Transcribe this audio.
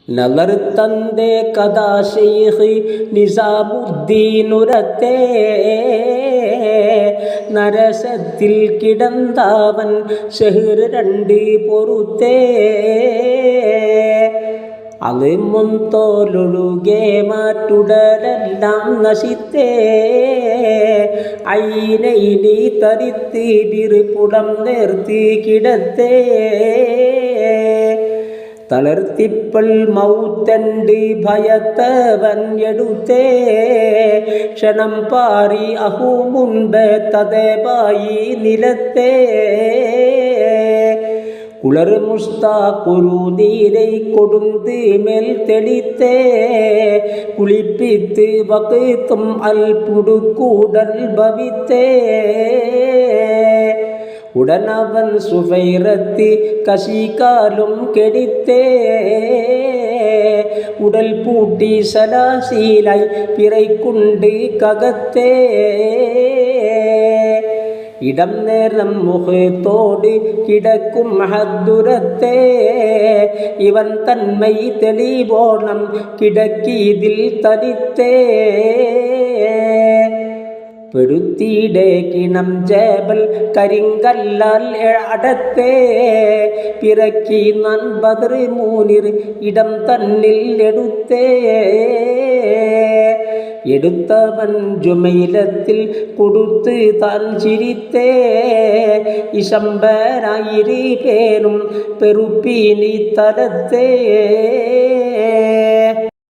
നളർത്തന്റെ കഥാ ശൈഖ് നിസാമുദ്ദീനുരത്തേ നരസത്തിൽ കിടന്നവൻ ഷെഹർ രണ്ട് പൊറുത്തേ അളിമും തോലൊഴുകെ മാറ്റുടലെല്ലാം നശിത്തേ ഐനൈനി തരിത്ത് ബിറുപുടം നേർത്തി കിടത്തേ തളർത്തിപ്പൽ മൗത്തണ്ട് ഭയത്തവൻ എടുത്തേ ക്ഷണം പാറി അഹു മുൻപ് തതേബായി നിലത്തേ കുളർ മുസ്താഖുരു നീரை കൊടുന്ത് മേൽ തെളിത്തേ കുളിപ്പിത്ത് വക്തും അൽപുടുക്കൂടൽ ഭവിത്തേ ഉടനവൻ സുഫൈറത്ത് കശിക്കാലും കെടുത്തേ ഉടൽ പൂട്ടി സലാശീലായി പിറൈക്കുണ്ട് കകത്തേ ഇടം നേരം മുഖത്തോട് കിടക്കും മഹദുരത്തേ ഇവൻ തന്മൈ തെളിവോണം കിടക്കിതിൽ തരിത്തേ പെടുത്തിയുടെ കിണം ജേബൽ കരിങ്കല്ലാൽ അടത്തേ പിറക്കി നൻ ബദർ മൂനിർ ഇടം തന്നിൽ എടുത്തവൻ ജുമൈലത്തിൽ കൊടുത്ത് താൻ ചിരിത്തേ ഇശംബരായിരി പേരും പെറുപ്പീനി തലത്തേ